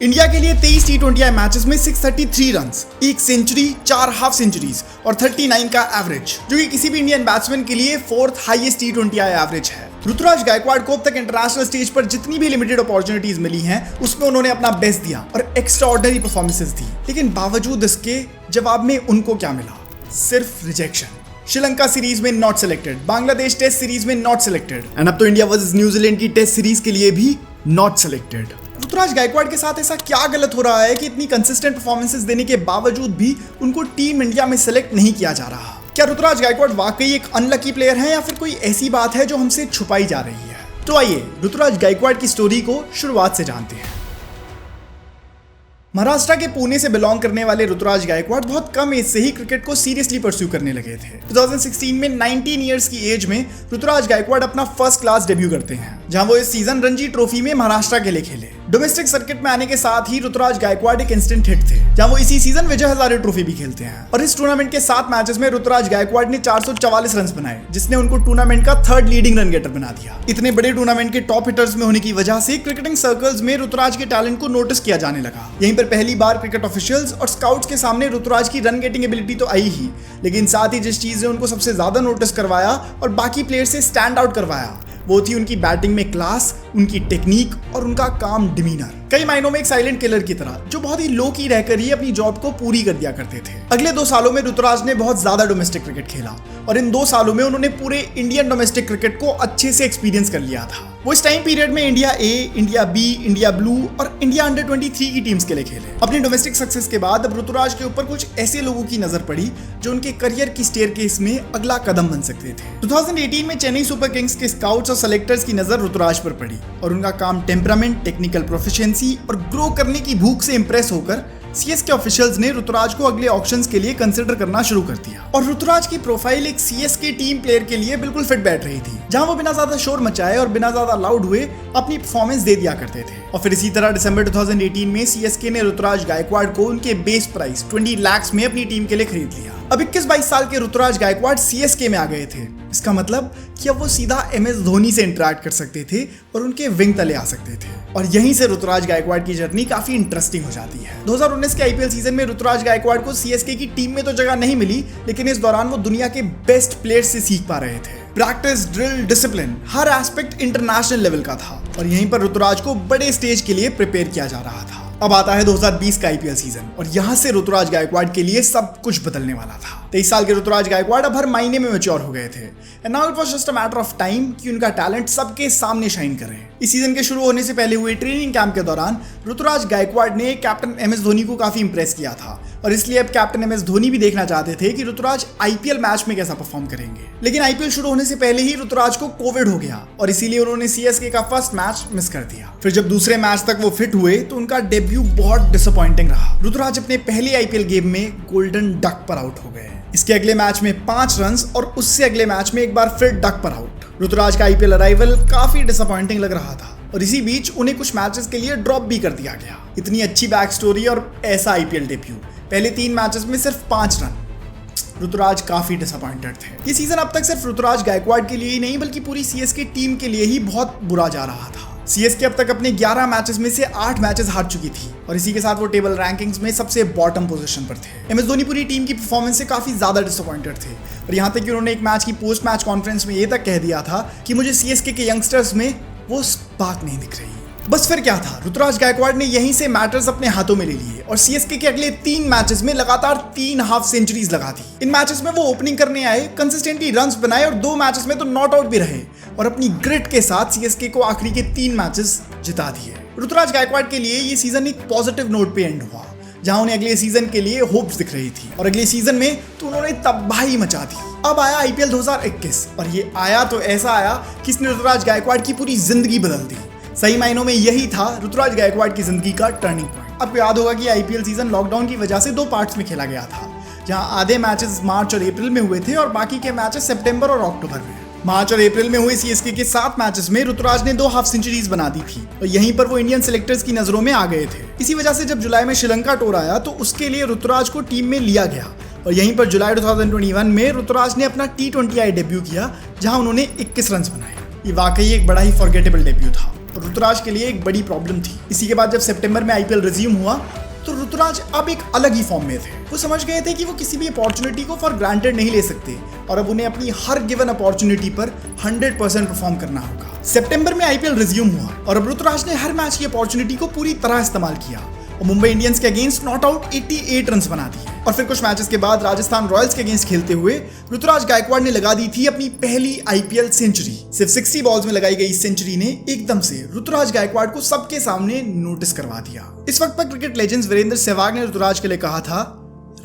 India के लिए 23 टी20 matches में 633 रन्स, एक सेंचुरी, 4 हाफ सेंचुरीज और 39 का एवरेज, जो कि किसी भी इंडियन बैट्समैन के लिए 4th हाईएस्ट टी20 एवरेज है। ऋतुराज गायकवाड़ को अब तक इंटरनेशनल स्टेज पर जितनी भी लिमिटेड अपॉर्चुनिटीज मिली हैं, उसमें उन्होंने अपना बेस्ट दिया और एक्स्ट्राऑर्डिनरी परफॉर्मेंसेस दी, लेकिन बावजूद इसके जवाब में उनको क्या मिला? सिर्फ रिजेक्शन। श्रीलंका सीरीज में not selected, Bangladesh test series में नॉट सिलेक्टेड एंड अब तो इंडिया वर्सेस न्यूजीलैंड की टेस्ट सीरीज के लिए भी नॉट सिलेक्टेड। ऋतुराज गायकवाड़ के साथ ऐसा क्या गलत हो रहा है कि इतनी कंसिस्टेंट परफॉर्मेंसेस देने के बावजूद भी उनको टीम इंडिया में सिलेक्ट नहीं किया जा रहा? क्या ऋतुराज गायकवाड़ वाकई एक अनलकी प्लेयर है या फिर कोई ऐसी बात है जो हमसे छुपाई जा रही है? तो आइए ऋतुराज गायकवाड़ की स्टोरी को शुरुआत से जानते हैं। महाराष्ट्र के पुणे से बिलोंग करने वाले ऋतुराज गायकवाड़ बहुत कम एज से ही क्रिकेट को सीरियसली परस्यू करने लगे थे। 2016 में 19 इयर्स की एज में ऋतुराज गायकवाड़ अपना फर्स्ट क्लास डेब्यू करते हैं, जहां वो इस सीजन रणजी ट्रॉफी में महाराष्ट्र के लिए खेले। डोमेस्टिक सर्किट में आने के साथ ही ऋतुराज गायकवाड़ एक इंस्टेंट हिट थे, जहां वो इसी सीजन विजय हजारे ट्रॉफी भी खेलते हैं और इस टूर्नामेंट के 7 मैचेस में ऋतुराज गायकवाड़ ने 444 रन बनाए, जिसने उनको टूर्नामेंट का 3rd लीडिंग रन गेटर बना दिया। इतने बड़े टूर्नामेंट के टॉप हिटर्स में होने की वजह से क्रिकेटिंग सर्कल्स में ऋतुराज के टैलेंट को नोटिस किया जाने लगा। यहीं पर पहली बार क्रिकेट ऑफिशियल्स और स्काउट्स के सामने ऋतुराज की रन गेटिंग एबिलिटी तो आई ही, लेकिन साथ ही जिस चीज ने उनको सबसे ज्यादा नोटिस करवाया और बाकी प्लेयर से स्टैंड आउट करवाया, वो थी उनकी बैटिंग में क्लास, उनकी टेक्निक और उनका काम डिमीनर। कई मायनों में एक साइलेंट किलर की तरह, जो बहुत ही लो की रहकर ही अपनी जॉब को पूरी कर दिया करते थे। अगले 2 सालों में ऋतुराज ने बहुत ज्यादा डोमेस्टिक क्रिकेट खेला और इन 2 सालों में उन्होंने पूरे इंडियन डोमेस्टिक क्रिकेट को अच्छे से एक्सपीरियंस कर लिया था। वो इस टाइम पीरियड में इंडिया ए, इंडिया बी, इंडिया ब्लू और इंडिया अंडर 23 की टीम्स के लिए खेले। अपनी डोमेस्टिक सक्सेस के बाद अब ऋतुराज के ऊपर कुछ ऐसे लोगों की नजर पड़ी जो उनके करियर की स्टेयरकेस में अगला कदम बन सकते थे। 2018 में चेन्नई सुपर किंग्स के स्काउट्स और सेलेक्टर्स की नजर ऋतुराज पर पड़ी और उनका काम टेम्परामेंट, टेक्निकल प्रोफिशिएंसी और ग्रो करने की भूख से इंप्रेस होकर सीएसके ऑफिशियल्स ने ऋतुराज को अगले ऑक्शंस के लिए कंसिडर करना शुरू कर दिया और ऋतुराज की प्रोफाइल एक सीएसके टीम प्लेयर के लिए बिल्कुल फिट बैठ रही थी, जहां वो बिना ज्यादा शोर मचाए और बिना ज्यादा लाउड हुए अपनी परफॉर्मेंस दे दिया करते थे। और फिर इसी तरह दिसंबर 2018 में सीएसके ने ऋतुराज गायकवाड़ को उनके बेस प्राइस 20 लाख में अपनी टीम के लिए खरीद लिया। अब 21-22 साल के ऋतुराज गायकवाड़ सीएसके में आ गए थे। इसका मतलब कि अब वो सीधा एमएस धोनी से इंटरेक्ट कर सकते थे और उनके विंग तले आ सकते थे और यहीं से ऋतुराज गायकवाड़ की जर्नी काफी इंटरेस्टिंग हो जाती है। 2019 के आईपीएल सीजन में ऋतुराज गायकवाड़ को सीएसके की टीम में तो जगह नहीं मिली, लेकिन इस दौरान वो दुनिया के बेस्ट प्लेयर्स से सीख पा रहे थे। प्रैक्टिस, ड्रिल, डिसिप्लिन, हर एस्पेक्ट इंटरनेशनल लेवल का था और यहीं पर ऋतुराज को बड़े स्टेज के लिए प्रिपेयर किया जा रहा था। अब आता है 2020 का आईपीएल सीजन और यहाँ से ऋतुराज गायकवाड़ के लिए सब कुछ बदलने वाला था। 23 साल के ऋतुराज गायकवाड़ अब हर महीने में मैच्योर हो गए थे and now it was just a matter of time कि उनका टैलेंट सबके सामने शाइन करे। इस सीजन के शुरू होने से पहले हुए ट्रेनिंग कैंप के दौरान ऋतुराज गायकवाड़ ने कैप्टन एमएस धोनी को काफी इंप्रेस किया था और इसलिए अब कैप्टन एमएस धोनी भी देखना चाहते थे कि ऋतुराज आईपीएल मैच में कैसा परफॉर्म करेंगे। लेकिन आईपीएल शुरू होने से पहले ही ऋतुराज को कोविड हो गया और इसीलिए उन्होंने सीएसके का फर्स्ट मैच मिस कर दिया। फिर जब दूसरे मैच तक वो फिट हुए तो उनका डेब्यू बहुत डिसअपॉइंटिंग रहा। ऋतुराज अपने पहले आईपीएल गेम में गोल्डन डक पर आउट हो गए। इसके अगले मैच में 5 रन और उससे अगले मैच में एक बार फिर डक पर आउट। ऋतुराज का आईपीएल अराइवल काफी डिसअपॉइंटिंग लग रहा था और इसी बीच उन्हें कुछ मैचेस के लिए ड्रॉप भी कर दिया गया। इतनी अच्छी बैक स्टोरी और ऐसा आईपीएल डेब्यू, पहले 3 मैचेस में सिर्फ 5 रन। ऋतुराज काफी डिसअपॉइंटेड थे। ये सीजन अब तक सिर्फ ऋतुराज गायकवाड़ के लिए ही नहीं बल्कि पूरी सीएसके टीम के लिए ही बहुत बुरा जा रहा था। सीएसके अब तक अपने 11 मैचेस में से 8 मैचेस हार चुकी थी और इसी के साथ वो टेबल रैंकिंग्स में सबसे बॉटम पोजीशन पर थे। एमएस धोनी पूरी टीम की परफॉर्मेंस से काफी ज्यादा डिसअपॉइंटेड थे और यहाँ तक कि उन्होंने एक मैच की पोस्ट मैच कॉन्फ्रेंस में ये तक कह दिया था कि मुझे सीएसके के यंगस्टर्स में वो स्पार्क नहीं दिख रही। बस फिर क्या था, ऋतुराज गायकवाड़ ने यहीं से मैटर्स अपने हाथों में ले लिए और सीएसके के अगले 3 मैचेस में लगातार 3 हाफ सेंचुरीज लगा दी। इन मैचेस में वो ओपनिंग करने आए, कंसिस्टेंटली रन्स बनाए और 2 मैचेस में तो नॉट आउट भी रहे और अपनी ग्रिट के साथ सीएसके को आखिरी के 3 मैचेस जिता दिए। ऋतुराज गायकवाड़ के लिए ये सीजन एक पॉजिटिव नोट पे एंड हुआ, जहां उन्हें अगले सीजन के लिए होप्स दिख रही थी और अगले सीजन में तो उन्होंने तबाही मचा दी। अब आया आईपीएल 2021 और ये आया तो ऐसा आया कि इसने ऋतुराज गायकवाड़ की पूरी जिंदगी बदल दी। सही मायनों में यही था ऋतुराज गायकवाड़ की जिंदगी का टर्निंग पॉइंट। आपको याद होगा कि आईपीएल सीजन लॉकडाउन की वजह से 2 पार्ट्स में खेला गया था, जहां आधे मैचेस मार्च और अप्रैल में हुए थे और बाकी के मैचेस सितंबर और अक्टूबर में। मार्च और अप्रैल में हुए सीएसके के 7 मैचेस में ऋतुराज ने 2 हाफ सेंचुरीज बना दी थी और यहीं पर वो इंडियन सिलेक्टर्स की नजरों में आ गए थे। इसी वजह से जब जुलाई में श्रीलंका टूर आया तो उसके लिए ऋतुराज को टीम में लिया गया और यहीं पर जुलाई 2021 में ऋतुराज ने अपना टी20 डेब्यू किया, जहां उन्होंने 21 रन बनाए। ये वाकई एक बड़ा ही फॉरगेटेबल डेब्यू था। और ऋतुराज के लिए एक बड़ी प्रॉब्लम थी। इसी के बाद जब सितंबर में आईपीएल रिज्यूम हुआ तो ऋतुराज अब एक अलग ही फॉर्म में थे। वो समझ गए थे कि वो किसी भी अपॉर्चुनिटी को फॉर ग्रांटेड नहीं ले सकते और अब उन्हें अपनी हर गिवन अपॉर्चुनिटी पर 100% परफॉर्म करना होगा। सितंबर में आईपीएल रिज्यूम हुआ और अब ऋतुराज ने हर मैच की अपॉर्चुनिटी को पूरी तरह इस्तेमाल किया और मुंबई इंडियंस के अगेंस्ट नॉट आउट 88 रन बना दिए। और फिर कुछ मैचेस के बाद राजस्थान रॉयल्स के अगेंस्ट खेलते हुए ऋतुराज गायकवाड़ ने लगा दी थी अपनी पहली आईपीएल सेंचुरी। सिर्फ 60 बॉल्स में लगाई गई सेंचुरी ने एकदम से ऋतुराज गायकवाड़ को सबके सामने नोटिस करवा दिया। इस वक्त पर क्रिकेट लेजेंड्स वीरेंद्र सहवाग ने ऋतुराज के लिए कहा था,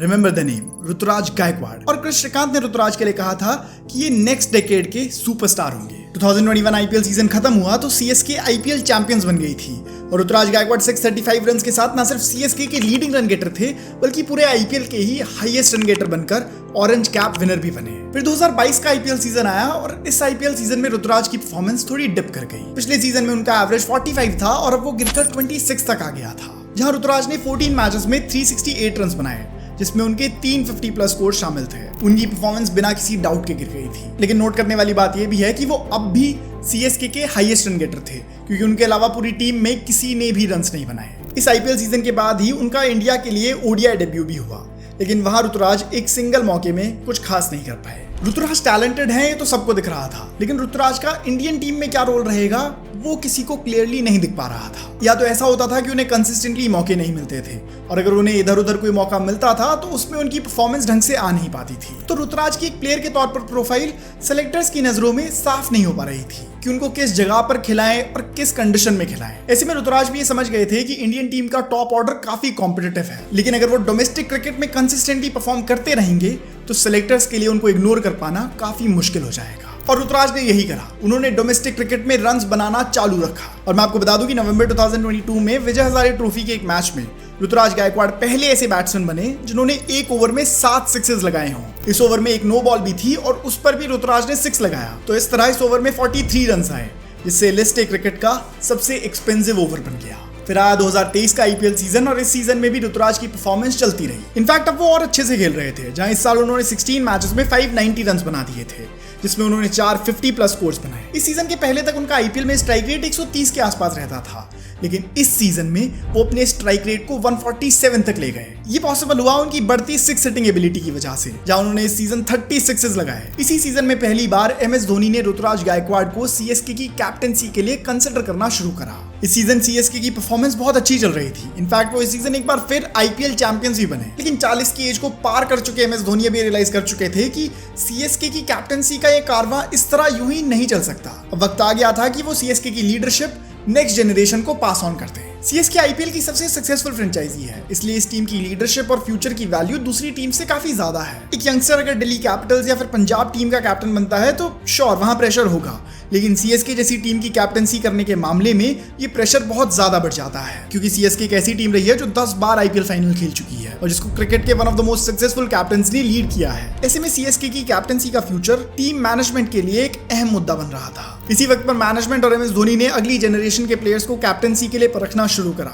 remember the name Ruturaj Gaikwad, और क्रिस श्रीकांत ने ऋतुराज के लिए कहा था कि ये नेक्स्ट डेकेड के सुपरस्टार होंगे। 2021 आईपीएल सीजन खत्म हुआ तो सीएसके आईपीएल चैंपियंस बन गई थी और ऋतुराज गायकवाड़ 635 रन के साथ न सिर्फ सीएसके के लीडिंग रन गेटर थे बल्कि पूरे आईपीएल के ही हाईएस्ट रन गेटर बनकर ऑरेंज कैप विनर भी बने। फिर 2022 का आईपीएल सीजन आया और इस आईपीएल सीजन में ऋतुराज की परफॉर्मेंस थोड़ी डिप कर गई। पिछले सीजन में उनका एवरेज 45 था और अब वो गिरकर 26 तक आ गया था, जहां ऋतुराज ने 14 मैचेस में 368 रन बनाए जिसमें उनके 350 प्लस स्कोर शामिल थे। उनकी परफॉर्मेंस बिना किसी डाउट के गिर गई थी। लेकिन नोट करने वाली बात यह भी है कि वो अब भी सीएसके के हाईएस्ट रन गेटर थे क्योंकि उनके अलावा पूरी टीम में किसी ने भी रन्स नहीं बनाए। इस आईपीएल सीजन के बाद ही उनका इंडिया के लिए ओडीआई डेब्यू भी हुआ, लेकिन वहां ऋतुराज एक सिंगल मौके में कुछ खास नहीं कर पाए। ऋतुराज टैलेंटेड है ये तो सबको दिख रहा था, लेकिन ऋतुराज का इंडियन टीम में क्या रोल रहेगा वो किसी को क्लियरली नहीं दिख पा रहा था। या तो ऐसा होता था कि उन्हें कंसिस्टेंटली मौके नहीं मिलते थे और अगर उन्हें इधर उधर कोई मौका मिलता था तो उसमें उनकी परफॉर्मेंस ढंग से आ नहीं पाती थी। तो ऋतुराज की एक प्लेयर के तौर पर प्रोफाइल सेलेक्टर्स की नजरों में साफ नहीं हो पा रही थी कि उनको किस जगह पर खिलाएं और किस कंडीशन में खिलाएं। ऐसे में ऋतुराज भी ये समझ गए थे कि इंडियन टीम का टॉप ऑर्डर काफी कॉम्पिटिटिव है, लेकिन अगर वो डोमेस्टिक क्रिकेट में कंसिस्टेंटली परफॉर्म करते रहेंगे तो सेलेक्टर्स के लिए उनको इग्नोर कर पाना काफी मुश्किल हो जाएगा। और ऋतुराज ने यही करा, उन्होंने डोमेस्टिक क्रिकेट में रन्स बनाना चालू रखा। और मैं आपको बता दूं कि नवंबर 2022 में विजय हजारे ट्रॉफी के एक मैच में ऋतुराज गायकवाड़ पहले ऐसे बैट्समैन बने जिन्होंने एक ओवर में 7 सिक्सेस लगाए हों। इस ओवर में एक नो बॉल भी थी और उस पर भी ऋतुराज ने 6 लगाया। तो इस तरह इस ओवर में 43 रन आए, जिससे लिस्ट ए क्रिकेट का सबसे एक्सपेंसिव ओवर बन गया। फिर आया 2023 का आईपीएल सीजन और इस सीजन में भी ऋतुराज की परफॉर्मेंस चलती रही। इनफैक्ट अब वो और अच्छे से खेल रहे थे, जहां इस साल उन्होंने 16 मैचेस में 590 रन बना दिए थे, जिसमें उन्होंने 450 प्लस स्कोर्स बनाए। इस सीजन के पहले तक उनका आईपीएल में स्ट्राइक रेट 130 के आसपास रहता था, लेकिन इस सीजन में वो अपने स्ट्राइक रेट को 147 तक ले गए। ये पॉसिबल हुआ उनकी बढ़ती 6 हिटिंग एबिलिटी की वजह से, जहां उन्होंने इस सीजन 30 सिक्सेस लगाए। इसी सीजन में पहली बार एमएस धोनी ने ऋतुराज गायकवाड़ को सीएसके की कैप्टेंसी के लिए कंसिडर करना शुरू करा। इस सीजन सीएसके की परफॉर्मेंस बहुत अच्छी चल रही थी। इनफैक्ट वो इस सीजन एक बार फिर आईपीएल चैंपियंस भी बने, लेकिन 40 की एज को पार कर चुके एमएस धोनी अभी रियलाइज कर चुके थे कि सीएसके की कैप्टेंसी का ये कारवां इस तरह यूं ही नहीं चल सकता। अब वक्त आ गया था कि वो सीएसके की लीडरशिप नेक्स्ट जनरेशन को पास ऑन करते हैं। सीएसके आईपीएल की सबसे सक्सेसफुल फ्रेंचाइजी है, इसलिए इस टीम की लीडरशिप और फ्यूचर की वैल्यू दूसरी टीम से काफी ज्यादा है। एक यंगस्टर अगर दिल्ली कैपिटल्स या फिर पंजाब टीम का कैप्टन बनता है तो श्योर वहां प्रेशर होगा, लेकिन सीएसके जैसी टीम की कैप्टनसी करने के मामले में ये प्रेशर बहुत ज्यादा बढ़ जाता है, क्योंकि सीएसके एक ऐसी टीम रही है जो 10 बार आईपीएल फाइनल खेल चुकी है और जिसको क्रिकेट के one of the most successful captains ने लीड किया है। ऐसे में सीएसके की कैप्टनसी का फ्यूचर टीम मैनेजमेंट के लिए एक अहम मुद्दा बन रहा था। इसी वक्त पर मैनेजमेंट और एमएस धोनी ने अगली जनरेशन के प्लेयर्स को कैप्टनसी के लिए परखना शुरू करा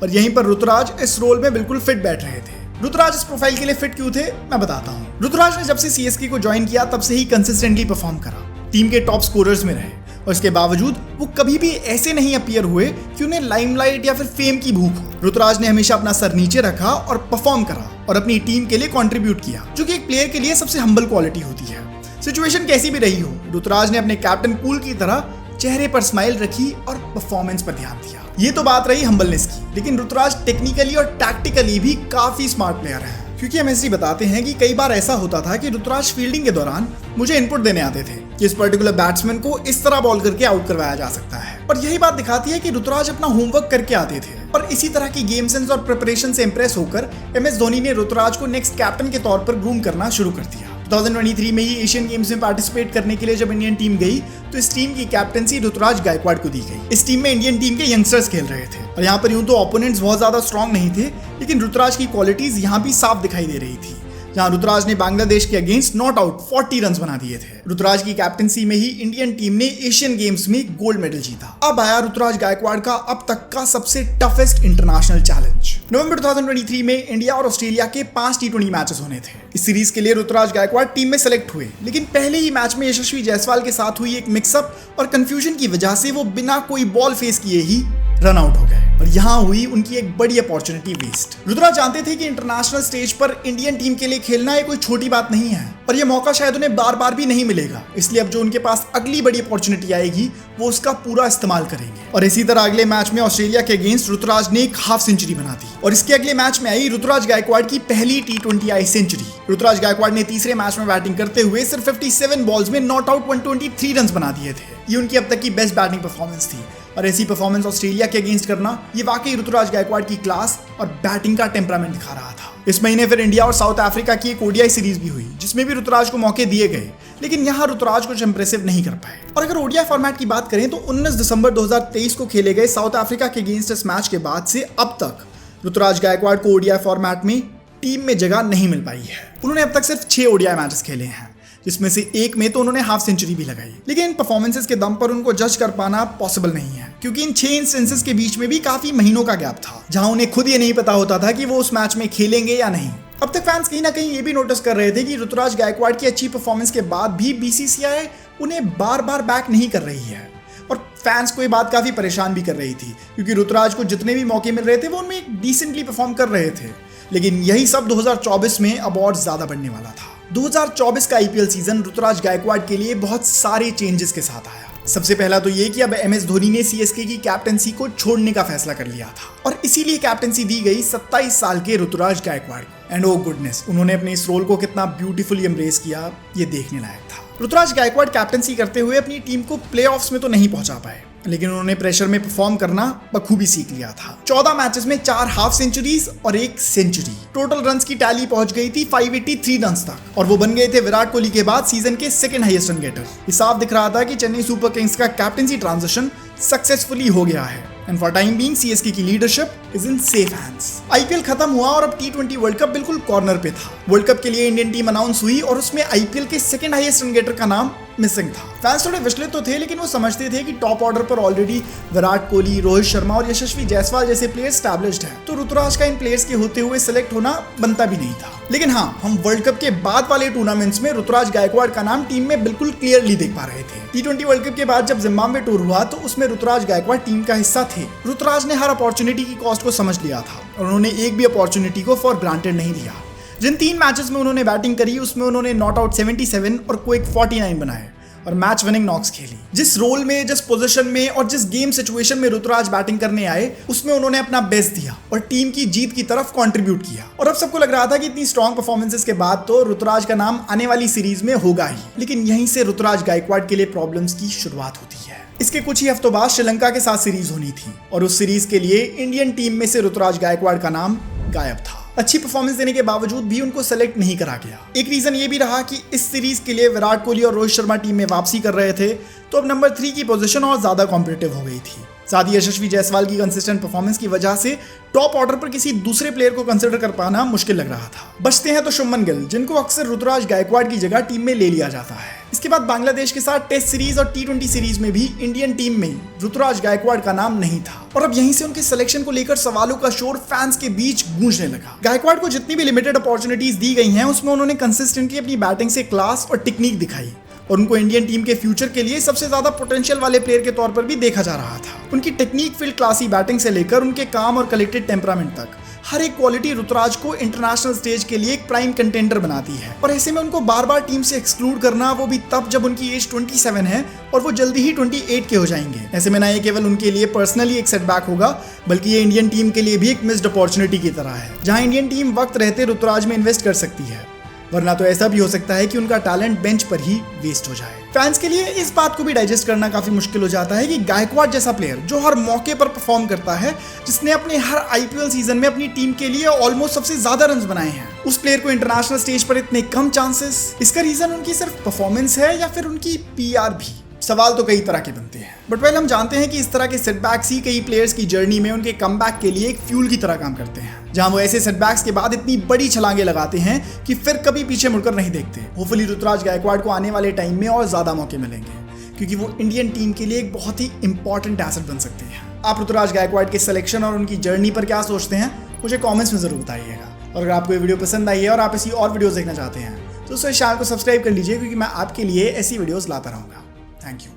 और यहीं पर ऋतुराज इस रोल में बिल्कुल फिट बैठ रहे थे। ऋतुराज इस प्रोफाइल के लिए फिट क्यों थे मैं बताता हूँ। ऋतुराज ने जब से सीएसके को ज्वाइन किया तब से ही कंसिस्टेंटली परफॉर्म करा, टीम के टॉप स्कोरर्स में रहे और इसके बावजूद वो कभी भी ऐसे नहीं अपीयर हुए कि उन्हें लाइमलाइट या फिर फेम की भूख हो। ऋतुराज ने हमेशा अपना सर नीचे रखा और परफॉर्म करा और अपनी टीम के लिए कंट्रीब्यूट किया, जो कि एक प्लेयर के लिए सबसे हम्बल क्वालिटी होती है। सिचुएशन कैसी भी रही हो, ऋतुराज ने अपने कैप्टन कूल की तरह चेहरे पर स्माइल रखी और परफॉर्मेंस पर ध्यान दिया। ये तो बात रही हम्बलनेस की, लेकिन ऋतुराज टेक्निकली और टैक्टिकली भी काफी स्मार्ट प्लेयर है, क्योंकि एमएसडी बताते हैं कि कई बार ऐसा होता था कि ऋतुराज फील्डिंग के दौरान मुझे इनपुट देने आते थे कि इस पर्टिकुलर बैट्समैन को इस तरह बॉल करके आउट करवाया जा सकता है। और यही बात दिखाती है कि ऋतुराज अपना होमवर्क करके आते थे और इसी तरह की गेम सेंस और प्रिपरेशन से इंप्रेस होकर एमएस धोनी ने ऋतुराज को नेक्स्ट कैप्टन के तौर पर ग्रूम करना शुरू कर दिया। 2023 में ही एशियन गेम्स में पार्टिसिपेट करने के लिए जब इंडियन टीम गई तो इस टीम की कैप्टनसी ऋतुराज गायकवाड़ को दी गई। इस टीम में इंडियन टीम के यंगस्टर्स खेल रहे थे और यहाँ पर यूं तो ओपोनेंट्स बहुत ज्यादा स्ट्रांग नहीं थे, लेकिन ऋतुराज की क्वालिटीज यहाँ भी साफ दिखाई दे रही थी। जहां ऋतुराज ने बांग्लादेश के अगेंस्ट नॉट आउट 40 रन बना दिए थे। ऋतुराज की कैप्टनसी में ही इंडियन टीम ने एशियन गेम्स में गोल्ड मेडल जीता। अब आया ऋतुराज गायकवाड़ का अब तक का सबसे टफेस्ट इंटरनेशनल चैलेंज। नवंबर 2023 में इंडिया और ऑस्ट्रेलिया के 5 T20 मैचेस होने थे। इस सीरीज के लिए ऋतुराज गायकवाड़ टीम में सेलेक्ट हुए, लेकिन पहले ही मैच में यशस्वी जायसवाल के साथ हुई एक मिक्सअप और कंफ्यूजन की वजह से वो बिना कोई बॉल फेस किए ही रन आउट हो गए और यहां हुई उनकी एक बड़ी अपॉर्चुनिटी वेस्ट। ऋतुराज जानते थे कि इंटरनेशनल स्टेज पर इंडियन टीम के लिए खेलना ये कोई छोटी बात नहीं है और ये मौका शायद उन्हें बार बार भी नहीं मिलेगा, इसलिए अब जो उनके पास अगली बड़ी अपॉर्चुनिटी आएगी वो उसका पूरा इस्तेमाल करेंगे। और इसी तरह अगले मैच में ऑस्ट्रेलिया के अगेंस्ट ऋतुराज ने एक हाफ सेंचुरी बना दी और इसके अगले मैच में आई ऋतुराज गायकवाड़ की पहली T20 आई सेंचुरी। ऋतुराज गायकवाड़ ने तीसरे मैच में बैटिंग करते हुए सिर्फ 57 बॉल्स में नॉट आउट 123 रन बना दिए थे। ये उनकी अब तक की बेस्ट बैटिंग परफॉर्मेंस थी और ऐसी परफॉर्मेंस ऑस्ट्रेलिया के अगेंस्ट करना ये वाकई ऋतुराज गायकवाड़ की क्लास और बैटिंग का टेम्परामेंट दिखा रहा था। इस महीने फिर इंडिया और साउथ अफ्रीका की एक ओडीआई सीरीज भी हुई जिसमें भी ऋतुराज को मौके दिए गए, लेकिन यहाँ ऋतुराज कुछ इंप्रेसिव नहीं कर पाए। और अगर ओडीआई फॉर्मेट की बात करें तो 19 दिसंबर 2023 को खेले गए साउथ अफ्रीका के अगेंस्ट इस मैच के बाद से अब तक ऋतुराज गायकवाड़ को ओडीआई फॉर्मेट में टीम में जगह नहीं मिल पाई है। उन्होंने अब तक सिर्फ 6 ओडीआई मैचेस खेले हैं, जिसमें से एक में तो उन्होंने हाफ सेंचुरी भी लगाई, लेकिन इन परफॉर्मेंसेस के दम पर उनको जज कर पाना पॉसिबल नहीं है क्योंकि इन 6 इंस्टेंसेस के बीच में भी काफी महीनों का गैप था जहां उन्हें खुद ये नहीं पता होता था कि वो उस मैच में खेलेंगे या नहीं। अब तक फैंस कहीं ना कहीं ये भी नोटिस कर रहे थे कि ऋतुराज गायकवाड़ की अच्छी परफॉर्मेंस के बाद भी बीसीसीआई उन्हें बार बार बैक नहीं कर रही है और फैंस को ये बात काफी परेशान भी कर रही थी क्योंकि ऋतुराज को जितने भी मौके मिल रहे थे वो उनमें डिसेंटली परफॉर्म कर रहे थे, लेकिन यही सब 2024 में अब और ज्यादा बढ़ने वाला था। 2024 का आईपीएल सीजन ऋतुराज गायकवाड़ के लिए बहुत सारे चेंजेस के साथ आया। सबसे पहला तो ये कि अब एमएस धोनी ने सीएसके की कैप्टनसी को छोड़ने का फैसला कर लिया था और इसीलिए कैप्टनसी दी गई 27 साल के ऋतुराज गायकवाड़ को। एंड ओ गुडनेस, उन्होंने अपने इस रोल को कितना ब्यूटीफुली एम्ब्रेस किया ये देखने लायक था। ऋतुराज गायकवाड़ कैप्टनसी करते हुए अपनी टीम को प्लेऑफ्स में तो नहीं पहुंचा पाए, लेकिन उन्होंने प्रेशर में परफॉर्म करना बखूबी सीख लिया था। 14 मैचेस में 4 हाफ सेंचुरीज और 1 सेंचुरी। टोटल रन्स की टैली पहुंच गई थी 583 रन्स तक और वो बन गए थे विराट कोहली के बाद सीजन के सेकंड हाईएस्ट रन गेटर। ये साफ दिख रहा था कि चेन्नई सुपर किंग्स का कैप्टनसी ट्रांजिशन सक्सेसफुली हो गया है and for time being CSK की leadership is in safe hands. IPL खत्म हुआ और अब T20 वर्ल्ड कप बिल्कुल कॉर्नर पे था। वर्ल्ड कप के लिए इंडियन टीम अनाउंस हुई और उसमें आईपीएल के सेकंड हाईएस्ट रन गेटर का नाम मिसिंग था। फैंस थोड़े विचलित तो थे, लेकिन वो समझते थे कि टॉप ऑर्डर पर ऑलरेडी विराट कोहली, रोहित शर्मा और यशस्वी जायसवाल जैसे प्लेयर्स एस्टैब्लिश्ड हैं, तो ऋतुराज का इन प्लेयर्स के होते हुए सिलेक्ट होना बनता भी नहीं था। लेकिन हाँ, हम वर्ल्ड कप के बाद वाले टूर्नामेंट्स में ऋतुराज गायकवाड़ का नाम टीम में बिल्कुल क्लियरली देख पा रहे थे। T20 वर्ल्ड कप के बाद जब जिम्बाब्वे टूर हुआ तो उसमें ऋतुराज गायकवाड़ टीम का हिस्सा थे। ऋतुराज ने हर अपॉर्चुनिटी की कॉस्ट को समझ लिया था और उन्होंने एक भी अपॉर्चुनिटी को फॉर ग्रांटेड नहीं लिया। जिन 3 मैचेस में उन्होंने बैटिंग करी उसमें उन्होंने नॉट आउट 77 और क्विक 49 बनाए और मैच विनिंग नॉक्स खेली। जिस रोल में, जिस पोजीशन में और जिस गेम सिचुएशन में ऋतुराज बैटिंग करने आए उसमें उन्होंने अपना बेस्ट दिया और टीम की जीत की तरफ कंट्रीब्यूट किया। और अब सबको लग रहा था कि इतनी स्ट्रॉन्ग परफॉर्मेंसेस के बाद तो ऋतुराज का नाम आने वाली सीरीज में होगा ही, लेकिन यहीं से ऋतुराज गायकवाड़ के लिए प्रॉब्लम्स की शुरुआत होती है। इसके कुछ ही हफ्तों बाद श्रीलंका के साथ सीरीज होनी थी और उस सीरीज के लिए इंडियन टीम में से ऋतुराज गायकवाड़ का नाम गायब था। अच्छी परफॉर्मेंस देने के बावजूद भी उनको सेलेक्ट नहीं करा गया। एक रीजन ये भी रहा कि इस सीरीज के लिए विराट कोहली और रोहित शर्मा टीम में वापसी कर रहे थे, तो अब नंबर 3 की पोजीशन और ज्यादा कॉम्पिटिटिव हो गई थी। साथ ही यशस्वी जायसवाल की कंसिस्टेंट परफॉर्मेंस की वजह से टॉप ऑर्डर पर किसी दूसरे प्लेयर को कंसिडर कर पाना मुश्किल लग रहा था। बचते हैं तो शुभमन गिल, जिनको अक्सर ऋतुराज गायकवाड़ की जगह टीम में ले लिया जाता है। इसके बाद बांग्लादेश के साथ टेस्ट सीरीज और T20 सीरीज में भी इंडियन टीम में ऋतुराज गायकवाड़ का नाम नहीं था और अब यहीं से उनके सिलेक्शन को लेकर सवालों का शोर फैंस के बीच गूंजने लगा। गायकवाड़ को जितनी भी लिमिटेड अपॉर्चुनिटीज दी गई हैं उसमें उन्होंने कंसिस्टेंटली अपनी बैटिंग से क्लास और टेक्निक दिखाई और उनको इंडियन टीम के फ्यूचर के लिए सबसे ज्यादा पोटेंशियल वाले प्लेयर के तौर पर भी देखा जा रहा था। उनकी टेक्निक, फील्ड क्लासी बैटिंग से लेकर उनके काम और कलेक्टेड टेम्परामेंट तक हर एक क्वालिटी ऋतुराज को इंटरनेशनल स्टेज के लिए एक प्राइम कंटेंडर बनाती है और ऐसे में उनको बार बार टीम से एक्सक्लूड करना, वो भी तब जब उनकी एज 27 है और वो जल्दी ही 28 के हो जाएंगे। ऐसे में ना ये केवल उनके लिए पर्सनली एक सेटबैक होगा, बल्कि ये इंडियन टीम के लिए भी एक मिस्ड अपॉर्चुनिटी की तरह है, जहां इंडियन टीम वक्त रहते ऋतुराज में इन्वेस्ट कर सकती है, वरना तो ऐसा भी हो सकता है कि उनका टैलेंट बेंच पर ही वेस्ट हो जाए। फैंस के लिए इस बात को भी डाइजेस्ट करना काफी मुश्किल हो जाता है कि गायकवाड़ जैसा प्लेयर जो हर मौके पर परफॉर्म करता है, जिसने अपने हर आईपीएल सीजन में अपनी टीम के लिए ऑलमोस्ट सबसे ज्यादा रन्स बनाए हैं, उस प्लेयर को इंटरनेशनल स्टेज पर इतने कम चांसेस। इसका रीजन उनकी सिर्फ परफॉर्मेंस है या फिर उनकी पीआर भी? सवाल तो कई तरह के बनते हैं, बट पहले हम जानते हैं कि इस तरह के सेटबैक्स ही कई प्लेयर्स की जर्नी में उनके कमबैक के लिए एक फ्यूल की तरह काम करते हैं, जहां वो ऐसे सेटबैक्स के बाद इतनी बड़ी छलांगे लगाते हैं कि फिर कभी पीछे मुड़कर नहीं देखते। होपफुली ऋतुराज गायकवाड़ को आने वाले टाइम में और ज्यादा मौके मिलेंगे, क्योंकि वो इंडियन टीम के लिए एक बहुत ही इंपॉर्टेंट एसेट बन सकते हैं। आप ऋतुराज गायकवाड़ के सिलेक्शन और उनकी जर्नी पर क्या सोचते हैं, मुझे कमेंट्स में जरूर बताइएगा। और अगर आपको ये वीडियो पसंद आई है और आप ऐसी और वीडियोस देखना चाहते हैं तो उस चैनल को सब्सक्राइब कर लीजिए, क्योंकि मैं आपके लिए ऐसी वीडियोस लाता रहूंगा। Thank you.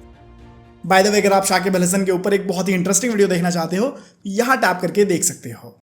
By the way, अगर आप शाकिब अल हसन के ऊपर एक बहुत ही इंटरेस्टिंग वीडियो देखना चाहते हो, यहाँ टैप करके देख सकते हो।